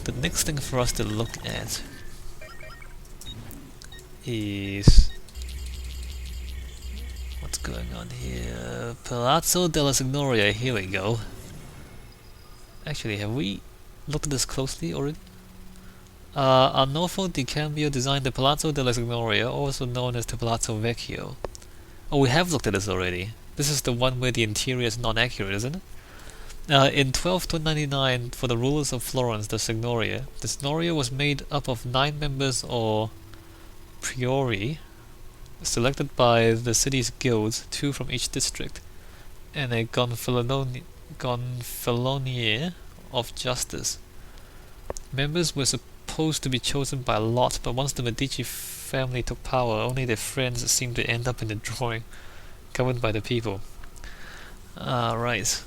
The next thing for us to look at is what's going on here. Palazzo della Signoria, here we go. Actually, have we looked at this closely already? Arnolfo di Cambio designed the Palazzo della Signoria, also known as the Palazzo Vecchio. Oh, we have looked at this already. This is the one where the interior is non-accurate, isn't it? In 1299, for the rulers of Florence, the Signoria was made up of 9 members or priori, selected by the city's guilds, 2 from each district, and a gonfalonier of justice. Members were supposed to be chosen by lot, but once the Medici family took power, only their friends seemed to end up in the drawing, governed by the people. Right.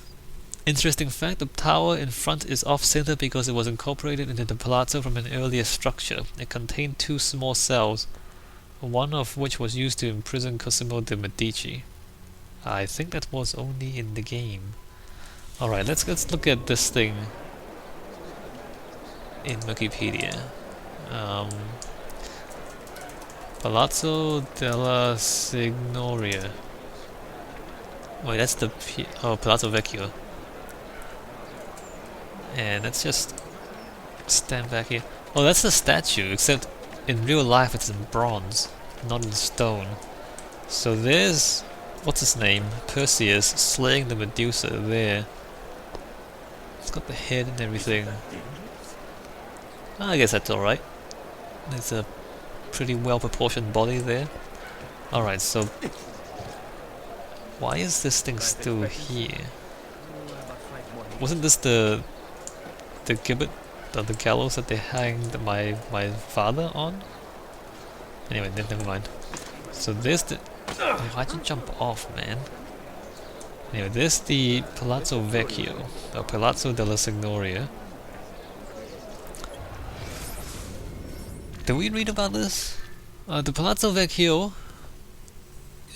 Interesting fact, the tower in front is off-center because it was incorporated into the palazzo from an earlier structure. It contained 2 small cells, one of which was used to imprison Cosimo de' Medici. I think that was only in the game. Alright, let's look at this thing in Wikipedia. Palazzo della Signoria. Wait, that's the Palazzo Vecchio. And let's just stand back here. Oh, that's the statue, except in real life it's in bronze, not in stone. So there's, what's his name? Perseus slaying the Medusa there. It's got the head and everything. I guess that's alright. There's a pretty well proportioned body there. Alright, so why is this thing still here? Wasn't this the gibbet, the gallows that they hanged my father on? Anyway, never mind. So there's the... why'd you jump off, man? Anyway, there's the Palazzo Vecchio, or Palazzo della Signoria. Did we read about this? The Palazzo Vecchio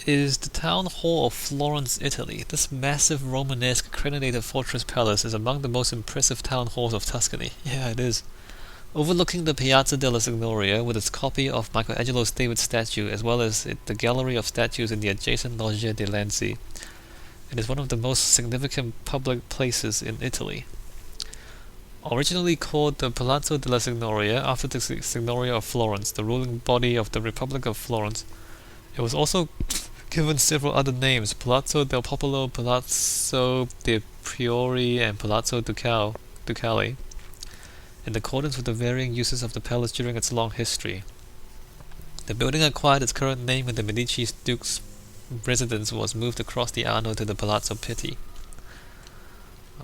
is the town hall of Florence, Italy. This massive Romanesque crenelated fortress palace is among the most impressive town halls of Tuscany. Yeah, it is. Overlooking the Piazza della Signoria with its copy of Michelangelo's David statue, as well as the gallery of statues in the adjacent Loggia dei Lanzi, it is one of the most significant public places in Italy. Originally called the Palazzo della Signoria after the Signoria of Florence, the ruling body of the Republic of Florence, it was also given several other names: Palazzo del Popolo, Palazzo de' Priori, and Palazzo Ducale, in accordance with the varying uses of the palace during its long history. The building acquired its current name when the Medici Duke's residence was moved across the Arno to the Palazzo Pitti.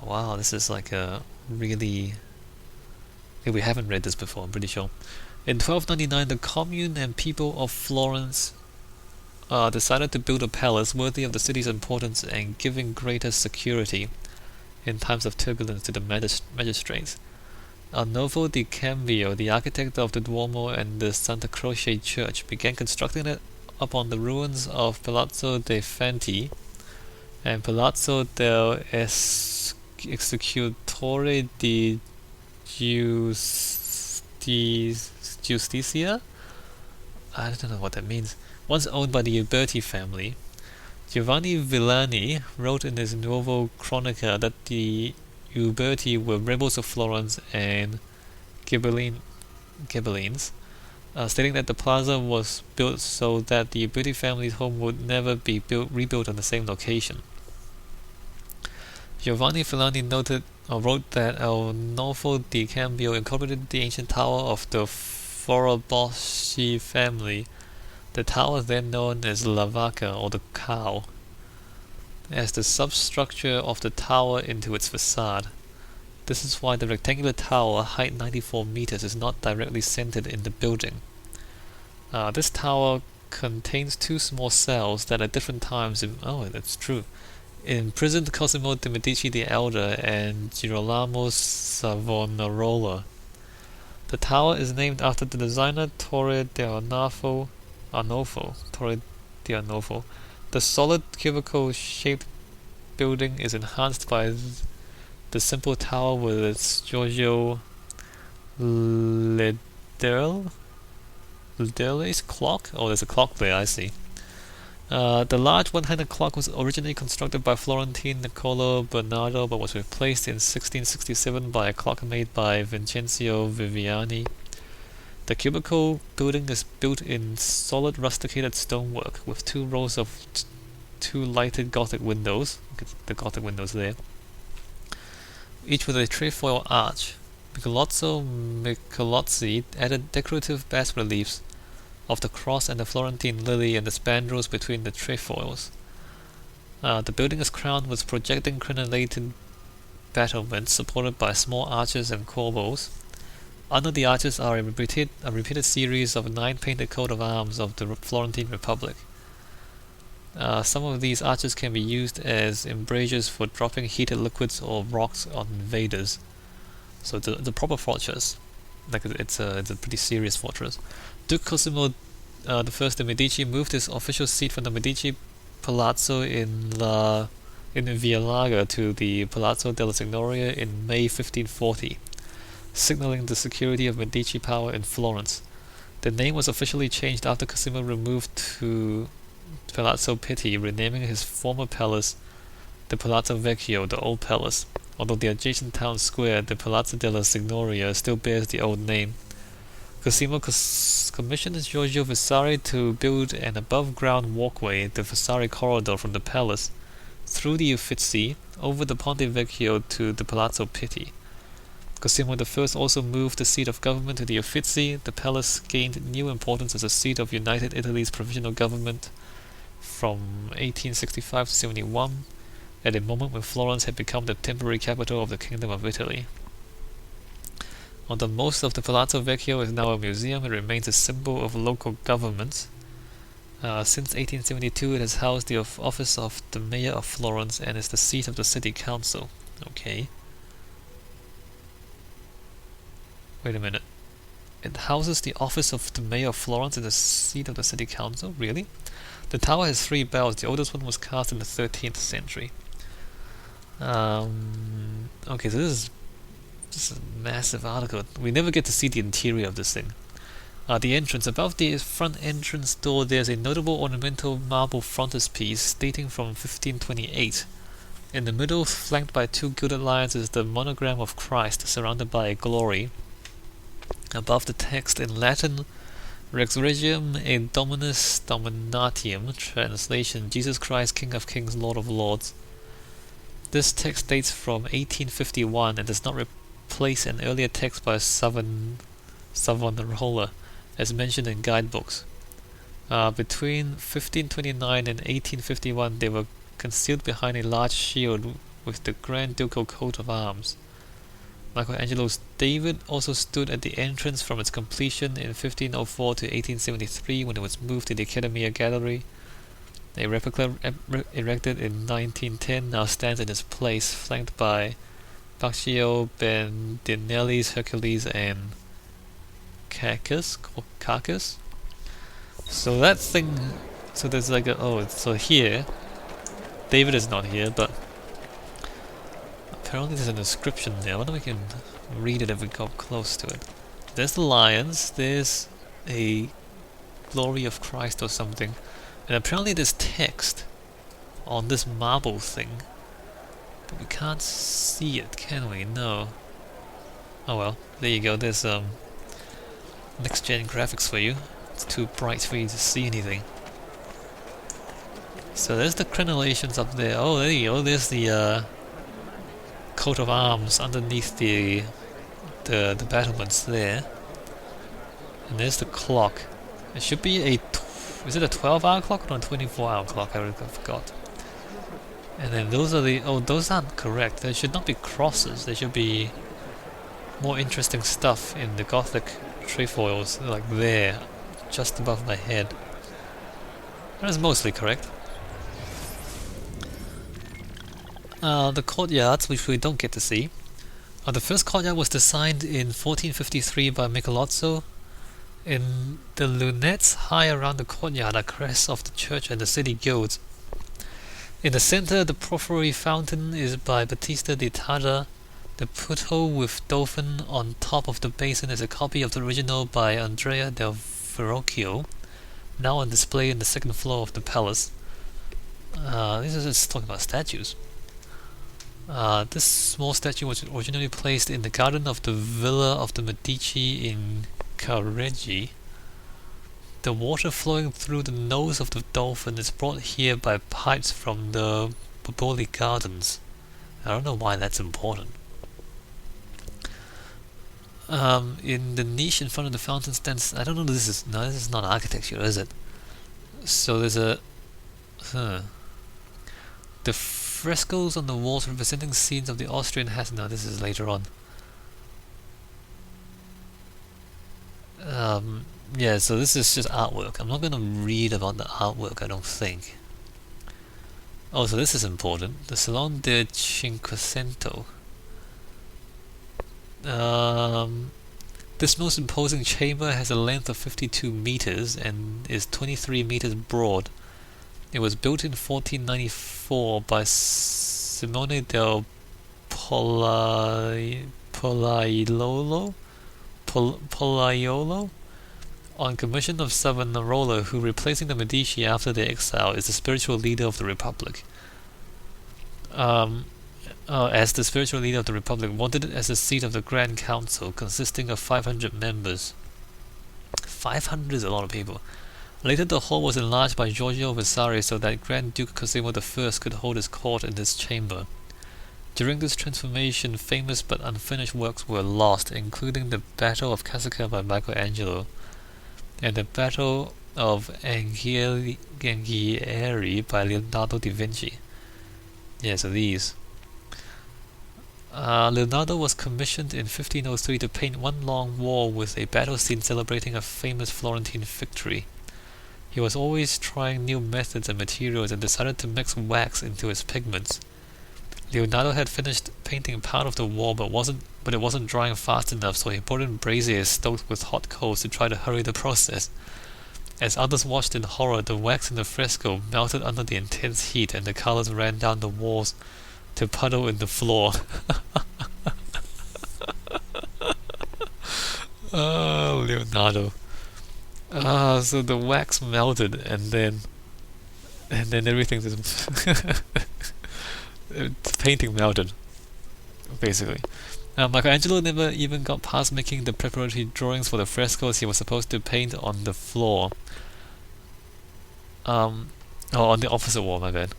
Oh, wow, this is like a really... yeah, we haven't read this before, I'm pretty sure. In 1299, the commune and people of Florence decided to build a palace worthy of the city's importance and giving greater security in times of turbulence to the magistrates. Arnolfo di Cambio, the architect of the Duomo and the Santa Croce church, began constructing it upon the ruins of Palazzo dei Fanti and Palazzo del Executore di Giustizia? I don't know what that means. Once owned by the Uberti family. Giovanni Villani wrote in his Nuovo Cronica that the Uberti were rebels of Florence and Ghibellines, stating that the plaza was built so that the Uberti family's home would never be rebuilt on the same location. Giovanni Villani wrote that Arnolfo di Cambio incorporated the ancient tower of the Foraboschi family, the tower then known as La Vaca, or the cow, as the substructure of the tower into its facade. This is why the rectangular tower, height 94 meters, is not directly centered in the building. This tower contains 2 small cells that at different times, that's true, imprisoned Cosimo de' Medici the Elder and Girolamo Savonarola. The tower is named after the designer Torre d'Arnolfo. The solid cubicle-shaped building is enhanced by the simple tower with its Giorgio Lederle's clock? Oh, there's a clock there, I see. The large one-handed clock was originally constructed by Florentine Niccolo Bernardo but was replaced in 1667 by a clock made by Vincenzo Viviani. The cubicle building is built in solid rusticated stonework with 2 rows of 2 lighted Gothic windows. Look at the Gothic windows there. Each with a trefoil arch. Michelozzi added decorative bas-reliefs of the cross and the Florentine lily and the spandrels between the trefoils. The building is crowned with projecting crenellated battlements supported by small arches and corbels. Under the arches are a repeated series of 9 painted coat of arms of the Florentine Republic. Some of these arches can be used as embrasures for dropping heated liquids or rocks on invaders. So the proper fortress, like it's a pretty serious fortress. Duke Cosimo I de' Medici moved his official seat from the Medici Palazzo in Via Larga to the Palazzo della Signoria in May 1540, signaling the security of Medici power in Florence. The name was officially changed after Cosimo removed to Palazzo Pitti, renaming his former palace the Palazzo Vecchio, the Old Palace, although the adjacent town square, the Palazzo della Signoria, still bears the old name. Cosimo commissioned Giorgio Vasari to build an above-ground walkway, the Vasari corridor, from the palace through the Uffizi over the Ponte Vecchio to the Palazzo Pitti. Cosimo I also moved the seat of government to the Uffizi. The palace gained new importance as a seat of United Italy's provisional government from 1865 to 71, at a moment when Florence had become the temporary capital of the Kingdom of Italy. Although most of the Palazzo Vecchio is now a museum, it remains a symbol of local government. Since 1872, it has housed the office of the Mayor of Florence and is the seat of the City Council. Okay. Wait a minute. It houses the office of the Mayor of Florence and the seat of the City Council? Really? The tower has 3 bells. The oldest one was cast in the 13th century. Okay, so this is a massive article. We never get to see the interior of this thing. The entrance. Above the front entrance door, there's a notable ornamental marble frontispiece dating from 1528. In the middle, flanked by 2 gilded lions, is the monogram of Christ, surrounded by a glory. Above the text in Latin, Rex Regium et Dominus Dominatium, translation, Jesus Christ, King of Kings, Lord of Lords. This text dates from 1851 and does not replace an earlier text by Savonarola, as mentioned in guidebooks. Between 1529 and 1851, they were concealed behind a large shield with the Grand Ducal coat of arms. Michelangelo's David also stood at the entrance from its completion in 1504 to 1873, when it was moved to the Accademia Gallery. A replica erected in 1910 now stands in its place, flanked by Baccio Bandinelli's Hercules and Cacus. So that thing, so there's like so here, David is not here, but apparently there's an inscription there. I wonder if we can read it if we go close to it. There's the lions, there's a glory of Christ or something, and apparently there's text on this marble thing, but we can't see it, can we? No. Oh well, there you go, there's next gen graphics for you. It's too bright for you to see anything. So there's the crenellations up there. Oh, there you go, there's the coat of arms underneath the battlements there, and there's the clock. It should be is it a 12-hour clock or a 24-hour clock? I forgot. And then those are those aren't correct. There should not be crosses. There should be more interesting stuff in the Gothic trefoils, like there, just above my head. That is mostly correct. The courtyards, which we don't get to see. The first courtyard was designed in 1453 by Michelozzo. In the lunettes high around the courtyard are crests of the church and the city guilds. In the center, the porphyry fountain is by Battista di Tadda. The puddle with dolphin on top of the basin is a copy of the original by Andrea del Verrocchio, now on display in the second floor of the palace. This is just talking about statues. This small statue was originally placed in the garden of the Villa of the Medici in Careggi. The water flowing through the nose of the dolphin is brought here by pipes from the Boboli Gardens. I don't know why that's important. In the niche in front of the fountain stands... I don't know, this is not architecture, is it? So there's a... The frescoes on the walls representing scenes of the Austrian has... No, this is later on. Yeah, so this is just artwork. I'm not going to read about the artwork, I don't think. Oh, so this is important. The Salon del Cinquecento. This most imposing chamber has a length of 52 meters and is 23 meters broad. It was built in 1494 by Simone del Pollaiolo on commission of Savonarola, who, replacing the Medici after their exile, is the spiritual leader of the Republic. As the spiritual leader of the Republic, wanted it as the seat of the Grand Council, consisting of 500 members. 500 is a lot of people. Later, the hall was enlarged by Giorgio Vasari so that Grand Duke Cosimo I could hold his court in this chamber. During this transformation, famous but unfinished works were lost, including the Battle of Casaca by Michelangelo and the Battle of Anghieri by Leonardo da Vinci. Yeah, so these. Leonardo was commissioned in 1503 to paint one long wall with a battle scene celebrating a famous Florentine victory. He was always trying new methods and materials and decided to mix wax into his pigments. Leonardo had finished painting part of the wall but it wasn't drying fast enough, so he brought in braziers stoked with hot coals to try to hurry the process. As others watched in horror, the wax in the fresco melted under the intense heat and the colors ran down the walls to puddle in the floor. Oh, Leonardo. So the wax melted and then everything just the painting melted, basically. Michelangelo never even got past making the preparatory drawings for the frescoes he was supposed to paint on the floor. On the opposite wall, my bad.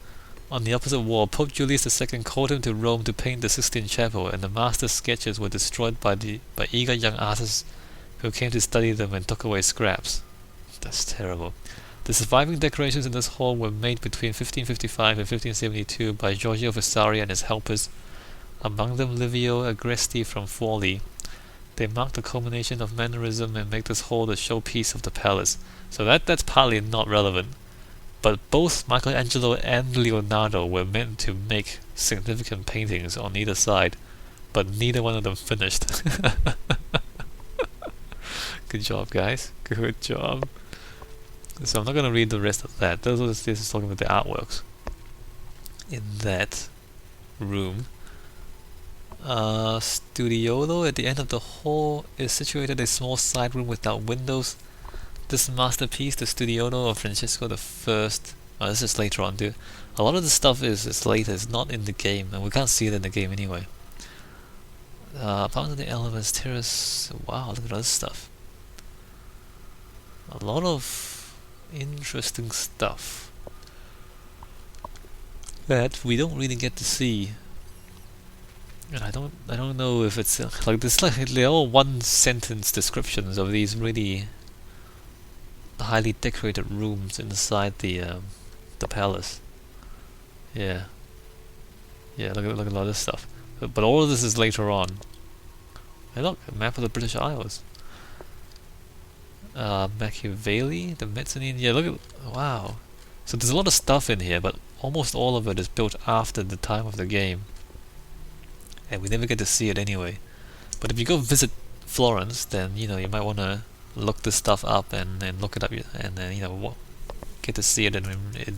On the opposite wall, Pope Julius II called him to Rome to paint the Sistine Chapel, and the master sketches were destroyed by eager young artists who came to study them and took away scraps. That's terrible. The surviving decorations in this hall were made between 1555 and 1572 by Giorgio Vasari and his helpers, among them Livio Agresti from Forlì. They mark the culmination of mannerism and make this hall the showpiece of the palace. So that's partly not relevant. But both Michelangelo and Leonardo were meant to make significant paintings on either side, but neither one of them finished. Good job, guys. Good job. So I'm not going to read the rest of that. This is talking about the artworks in that room. Studiolo at the end of the hall is situated a small side room without windows. This masterpiece, the Studiolo of Francesco I. This is later on, dude. A lot of the stuff is later. It's not in the game, and we can't see it in the game anyway. Apartment of the Elements, Terrace. Wow, look at all this stuff. A lot of interesting stuff that we don't really get to see. And I don't know if it's like this. Like they're all one sentence descriptions of these really highly decorated rooms inside the palace. Yeah. Look at a lot of this stuff. But all of this is later on. Hey, look, a map of the British Isles. Machiavelli, the mezzanine. Yeah, look at wow. So there's a lot of stuff in here, but almost all of it is built after the time of the game. And we never get to see it anyway. But if you go visit Florence, then you might want to look this stuff up and look it up and then get to see it in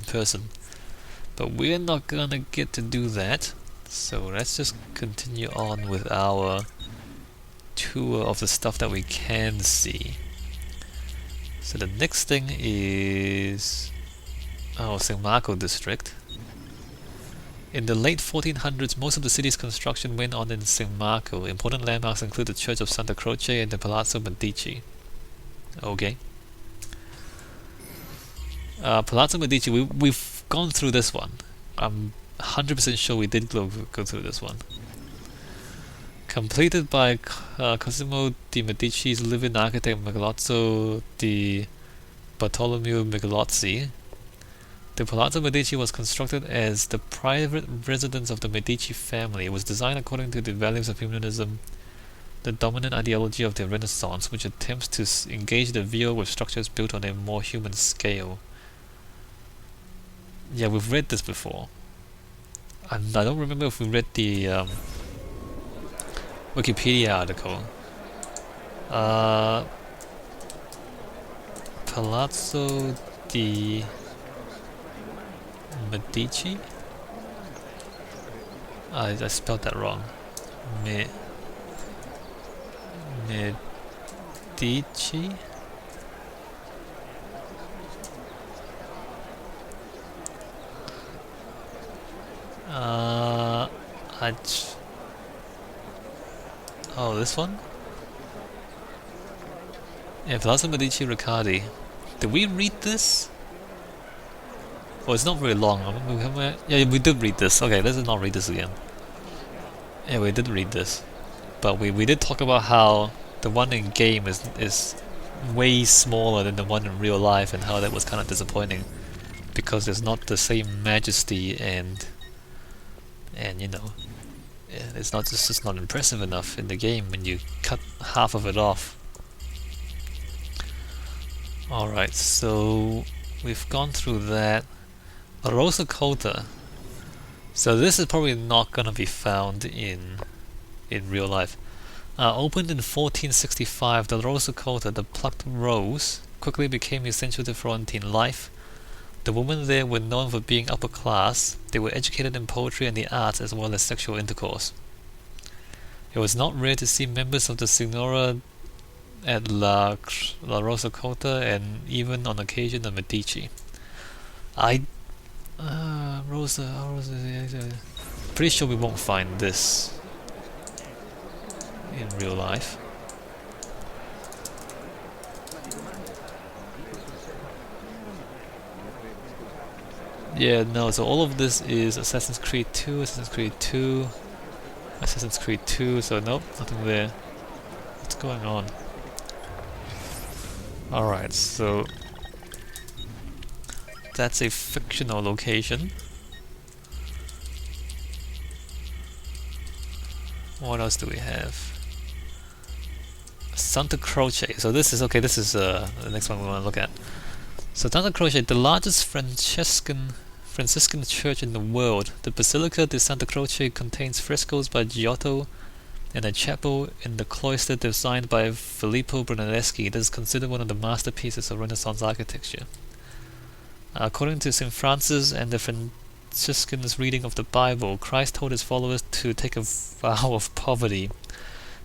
person. But we're not gonna get to do that, So let's just continue on with our tour of the stuff that we can see. So the next thing is San Marco district. In the late 1400s, most of the city's construction went on in San Marco. Important landmarks include the Church of Santa Croce and the Palazzo Medici. Okay. Palazzo Medici, we've gone through this one. I'm 100% sure we did go through this one. Completed by Cosimo de Medici's live-in architect Michelozzo di Bartolomeo Michelozzi. The Palazzo Medici was constructed as the private residence of the Medici family. It was designed according to the values of humanism, the dominant ideology of the Renaissance, which attempts to engage the viewer with structures built on a more human scale. Yeah, we've read this before. And I don't remember if we read the Wikipedia article. Palazzo di Medici? I spelled that wrong. Medici? Oh, this one? Yeah, Palazzo Medici Riccardi. Did we read this? Oh, it's not very long. Yeah, we did read this. Okay, let's not read this again. Yeah, we did read this. But we did talk about how the one in game is way smaller than the one in real life, and how that was kind of disappointing because there's not the same majesty and you know, it's just not impressive enough in the game when you cut half of it off. Alright, so we've gone through that. La Rosa Cota. So this is probably not gonna be found in real life. Opened in 1465, the Rosa Cota, the plucked rose, quickly became essential to Florentine life. The women there were known for being upper class. They were educated in poetry and the arts as well as sexual intercourse. It was not rare to see members of the Signora at La Rosa Cota, and even on occasion the Medici. Pretty sure we won't find this in real life. Yeah, no, so all of this is Assassin's Creed 2, Assassin's Creed 2, Assassin's Creed 2, so nope, nothing there. What's going on? Alright, so that's a fictional location. What else do we have? Santa Croce. So this is the next one we want to look at. So Santa Croce, the largest Franciscan church in the world. The Basilica di Santa Croce contains frescoes by Giotto and a chapel in the cloister designed by Filippo Brunelleschi. It is considered one of the masterpieces of Renaissance architecture. According to St. Francis and the Franciscans' reading of the Bible, Christ told his followers to take a vow of poverty.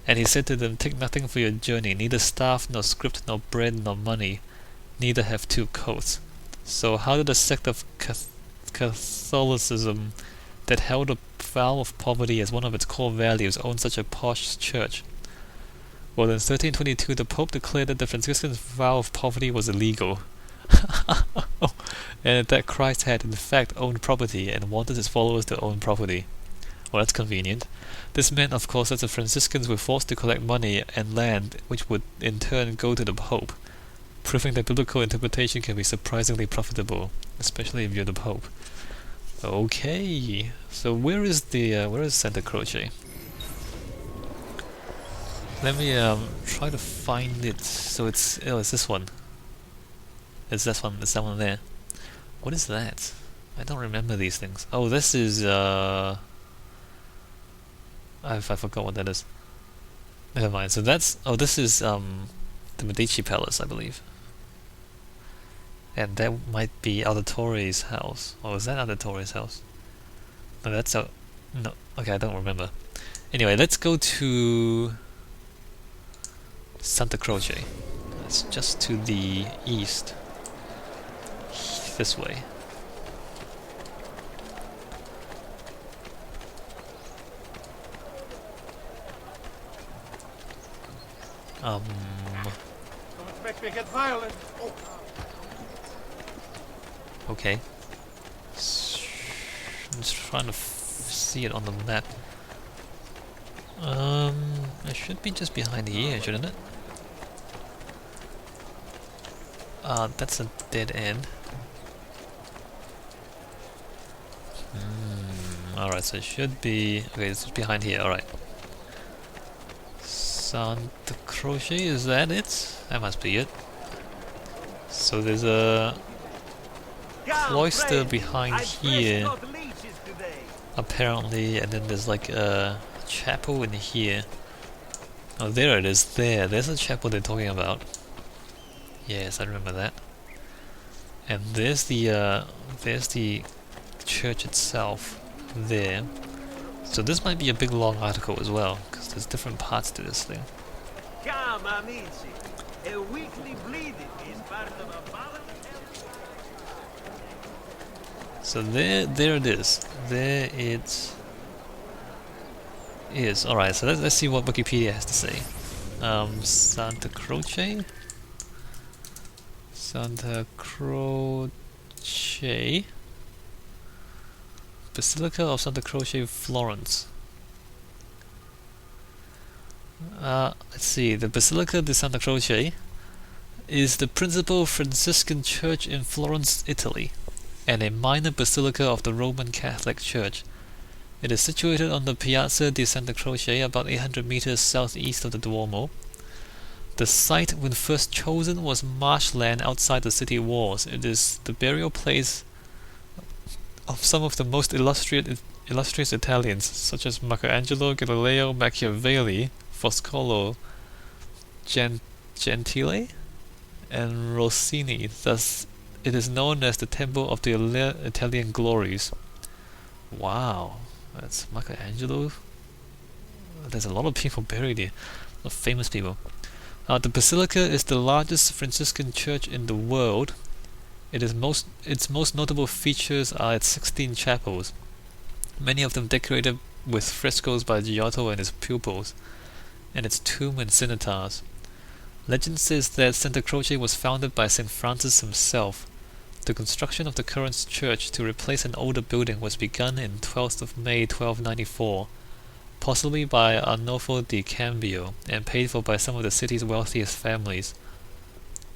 And he said to them, "Take nothing for your journey, neither staff, nor script, nor bread, nor money, neither have two coats." So how did a sect of Catholicism that held a vow of poverty as one of its core values own such a posh church? Well, in 1322 the Pope declared that the Franciscans' vow of poverty was illegal. And that Christ had in fact owned property and wanted his followers to own property. Well, that's convenient. This meant, of course, that the Franciscans were forced to collect money and land, which would in turn go to the Pope, proving that biblical interpretation can be surprisingly profitable, especially if you're the Pope. Okay, so where is Santa Croce? Let me try to find it. So it's this one. It's that one there. What is that? I don't remember these things. Oh, this is I forgot what that is. Never mind. So this is the Medici Palace, I believe. And that might be Auditori's house. Or is that Auditori's house? No, that's No, okay, I don't remember. Anyway, let's go to Santa Croce. It's just to the east. This way. Don't expect me to get violent. Oh. Okay. I'm just trying to see it on the map. It should be just behind here, shouldn't it? That's a dead end. Alright, so it should be... Okay, it's behind here, alright. Santa Croce, is that it? That must be it. So there's a cloister behind here, apparently, and then there's like a chapel in here. Oh, there it is, there. There's a chapel they're talking about. Yes, I remember that. And there's the church itself there. So this might be a big long article as well, because there's different parts to this thing. Come, amici. A weekly bleeding is part of a voluntary... So there it is. There it is. Alright, so let's see what Wikipedia has to say. Santa Croce. Santa Croce. Basilica of Santa Croce, Florence. Let's see. The Basilica di Santa Croce is the principal Franciscan church in Florence, Italy, and a minor basilica of the Roman Catholic Church. It is situated on the Piazza di Santa Croce, about 800 meters southeast of the Duomo. The site, when first chosen, was marshland outside the city walls. It is the burial place of some of the most illustrious Italians, such as Michelangelo, Galileo, Machiavelli, Foscolo, Gentile, and Rossini. Thus, it is known as the Temple of the Italian Glories. Wow, that's Michelangelo. There's a lot of people buried here, a lot of famous people. The basilica is the largest Franciscan church in the world. Its most notable features are its 16 chapels, many of them decorated with frescoes by Giotto and his pupils, and its tomb and cenotaphs. Legend says that Santa Croce was founded by St. Francis himself. The construction of the current church to replace an older building was begun in 12th of May 1294, possibly by Arnolfo di Cambio, and paid for by some of the city's wealthiest families.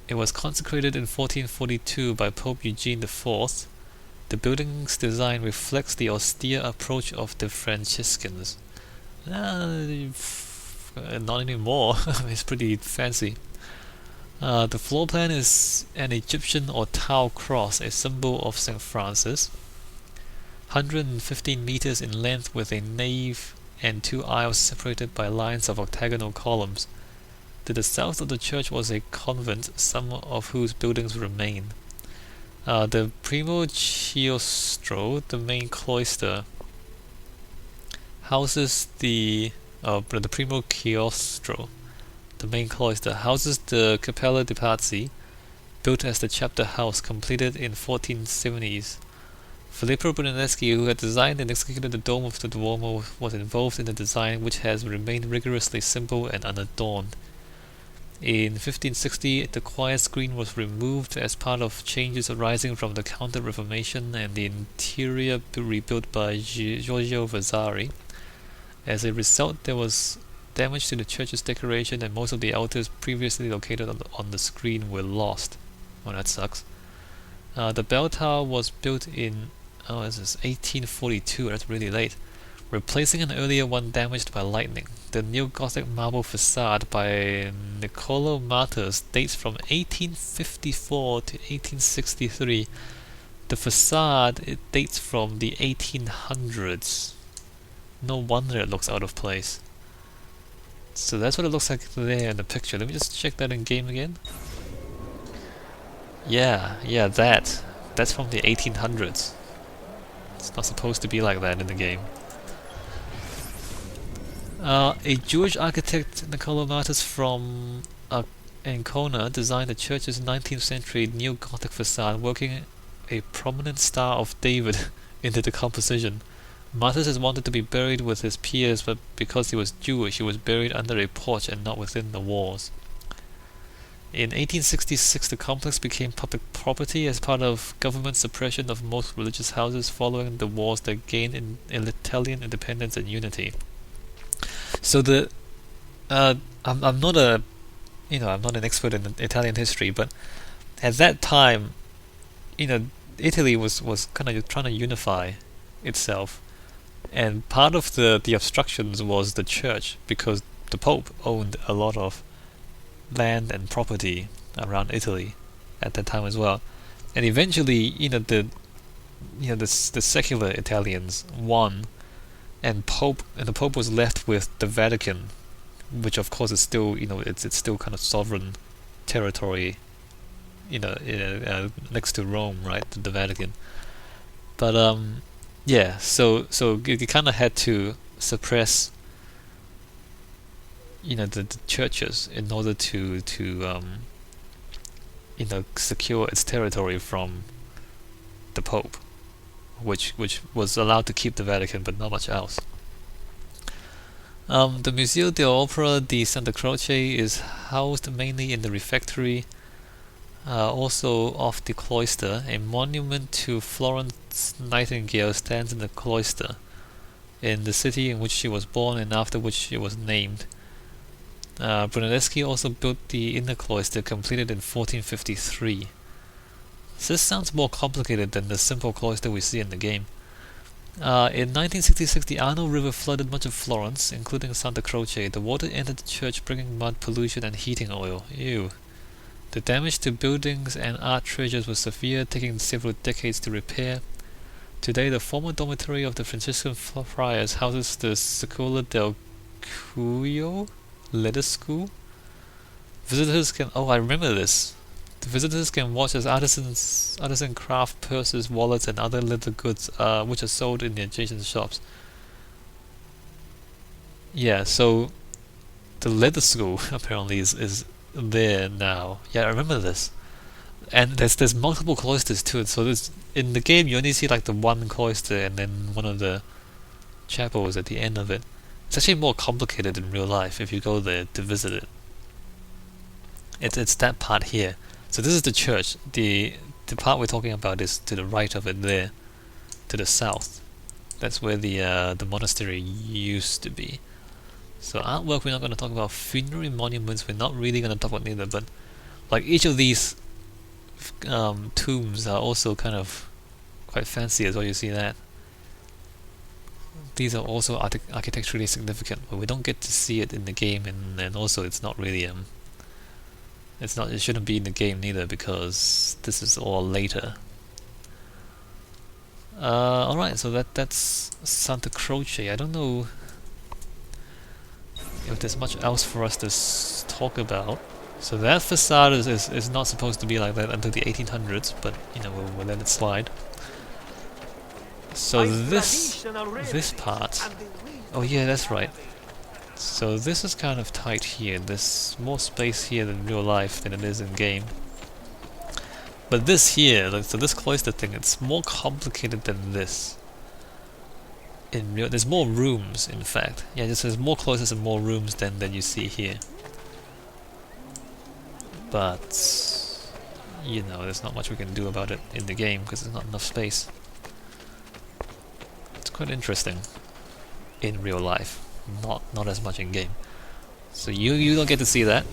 It was consecrated in 1442 by Pope Eugene IV. The building's design reflects the austere approach of the Franciscans. Not anymore. It's pretty fancy. The floor plan is an Egyptian or Tau cross, a symbol of St. Francis. 115 meters in length, with a nave and two aisles separated by lines of octagonal columns. To the south of the church was a convent, some of whose buildings remain. The Primo Chiostro, the main cloister, houses the Primo Chiostro, the main cloister, houses the Cappella de' Pazzi, built as the chapter house, completed in 1470s. Filippo Brunelleschi, who had designed and executed the dome of the Duomo, was involved in the design, which has remained rigorously simple and unadorned. In 1560, the choir screen was removed as part of changes arising from the Counter-Reformation, and the interior rebuilt by Giorgio Vasari. As a result, there was damage to the church's decoration, and most of the altars previously located on the screen were lost. Well, that sucks. The bell tower was built in 1842. That's really late, replacing an earlier one damaged by lightning. The neo-Gothic marble facade by Niccolo Matters dates from 1854 to 1863. The facade dates from the 1800s. No wonder it looks out of place. So that's what it looks like there in the picture. Let me just check that in game again. Yeah, that's from the 1800s. It's not supposed to be like that in the game. A Jewish architect, Niccolo Matus from Ancona, designed the church's 19th century neo-Gothic facade, working a prominent Star of David into the composition. Matus has wanted to be buried with his peers, but because he was Jewish, he was buried under a porch and not within the walls. In 1866, the complex became public property as part of government suppression of most religious houses following the wars that gained in Italian independence and unity. So I'm not I'm not an expert in Italian history, but at that time, Italy was kind of trying to unify itself, and part of the obstructions was the church, because the Pope owned a lot of land and property around Italy at that time as well, and eventually the secular Italians won, and the Pope was left with the Vatican, which of course is still it's still kind of sovereign territory, next to Rome, right, the Vatican. But yeah, so you kind of had to suppress the churches in order to secure its territory from the Pope, which was allowed to keep the Vatican but not much else. The Museo dell'Opera di Santa Croce is housed mainly in the refectory, also off the cloister. A monument to Florence Nightingale stands in the cloister, in the city in which she was born and after which she was named. Brunelleschi also built the inner cloister, completed in 1453. This sounds more complicated than the simple cloister we see in the game. In 1966, the Arno River flooded much of Florence, including Santa Croce. The water entered the church, bringing mud, pollution, and heating oil. Ew. The damage to buildings and art treasures was severe, taking several decades to repair. Today, the former dormitory of the Franciscan friars houses the Scuola del Cuyo leather school. Visitors can... Oh, I remember this. The visitors can watch as artisan craft purses, wallets, and other leather goods, which are sold in the adjacent shops. Yeah, so the leather school apparently is there now. Yeah, I remember this. And there's multiple cloisters to it. So in the game you only see like the one cloister and then one of the chapels at the end of it. It's actually more complicated in real life if you go there to visit it. It's that part here. So this is the church. The part we're talking about is to the right of it there, to the south. That's where the monastery used to be. So artwork, we're not going to talk about. Funerary monuments, we're not really going to talk about neither. But like each of these tombs are also kind of quite fancy as well. You see that. These are also architecturally significant, but we don't get to see it in the game, and also it's not really it shouldn't be in the game neither, because this is all later. Alright, so that's Santa Croce. I don't know if there's much else for us to talk about. So that facade is not supposed to be like that until the 1800s, but we'll let it slide. So this part, oh yeah, that's right. So this is kind of tight here. There's more space here in real life than it is in game. But this here, so this cloister thing, it's more complicated than this. There's more rooms, in fact. Yeah, there's more cloisters and more rooms than you see here. But there's not much we can do about it in the game because there's not enough space. Quite interesting in real life, not as much in game. So you don't get to see that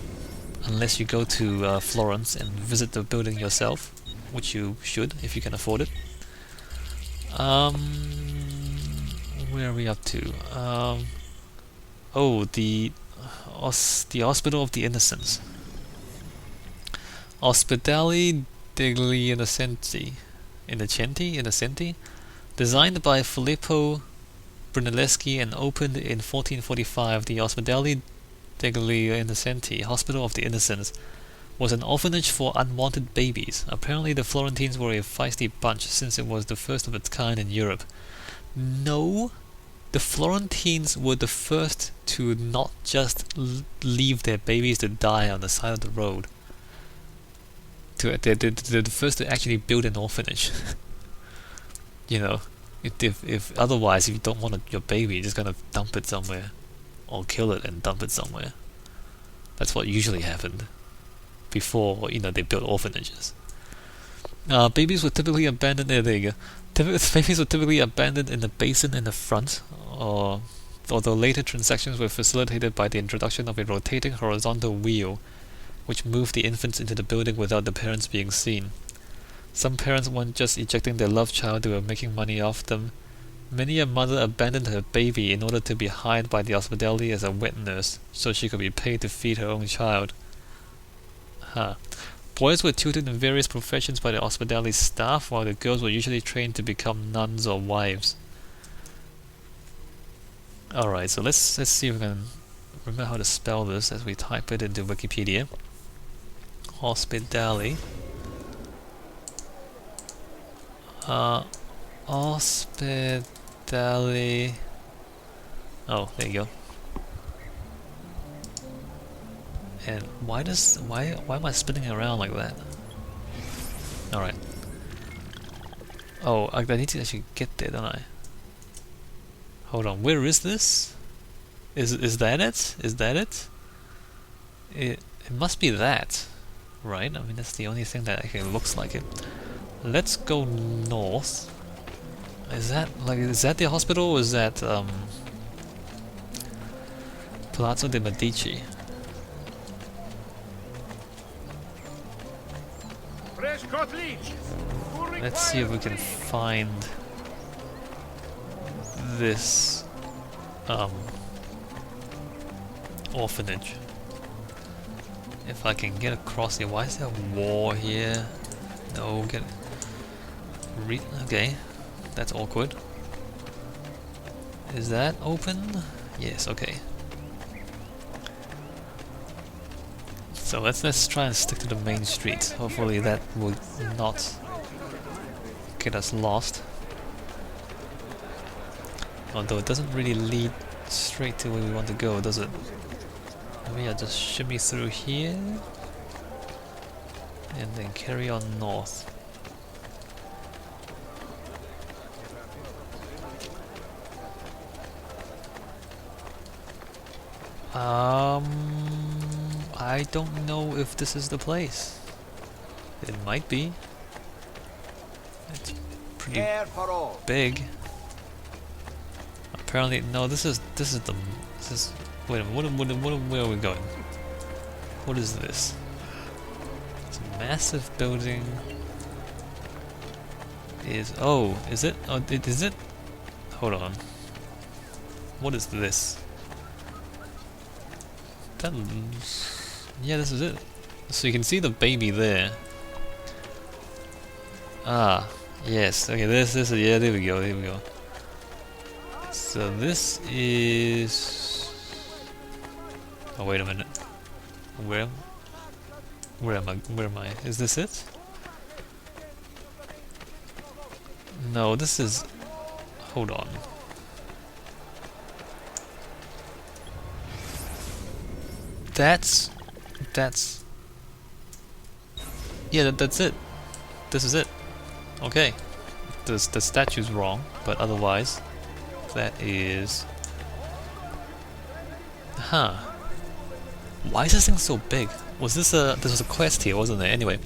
unless you go to Florence and visit the building yourself, which you should if you can afford it. Where are we up to? The Hospital of the Innocents. Ospedale degli Innocenti, designed by Filippo Brunelleschi and opened in 1445, the Ospedale degli Innocenti, Hospital of the Innocents, was an orphanage for unwanted babies. Apparently the Florentines were a feisty bunch, since it was the first of its kind in Europe. No, The Florentines were the first to not just leave their babies to die on the side of the road. They're the first to actually build an orphanage. You know, if otherwise, if you don't want your baby, you're just gonna dump it somewhere, or kill it and dump it somewhere. That's what usually happened before they built orphanages. Babies were typically abandoned. There you go. Babies were typically abandoned in the basin in the front, although later transactions were facilitated by the introduction of a rotating horizontal wheel, which moved the infants into the building without the parents being seen. Some parents weren't just ejecting their loved child, they were making money off them. Many a mother abandoned her baby in order to be hired by the hospitality as a wet nurse, so she could be paid to feed her own child. Boys were tutored in various professions by the hospitality staff, while the girls were usually trained to become nuns or wives. Alright, so let's see if we can remember how to spell this as we type it into Wikipedia. Hospitali. Hospitali. Oh, there you go. And why am I spinning around like that? Alright. Oh, I need to actually get there, don't I? Hold on, where is this? Is that it? Is that it? It must be that, right? I mean, that's the only thing that actually looks like it. Let's go north. Is that the hospital, or is that Palazzo de Medici? Let's see if we can find this orphanage. If I can get across here. Why is there a war here? No, okay, that's awkward. Is that open? Yes, okay. So let's try and stick to the main street. Hopefully that will not get us lost. Although it doesn't really lead straight to where we want to go, does it? Maybe I'll just shimmy through here and then carry on north. I don't know if this is the place. It might be. It's pretty big. Apparently, no. This is. Wait a minute. Where are we going? What is this? It's a massive building. Is it? Oh, is it? Hold on. What is this? Yeah, this is it. So you can see the baby there. Ah, yes. Okay, this is, yeah. There we go. So this is. Oh, wait a minute. Where am I? Is this it? No, this is. Hold on. That's. Yeah, that's it. This is it. Okay. The statue's wrong, but otherwise, that is. Huh. Why is this thing so big? This was a quest here, wasn't it? Anyway.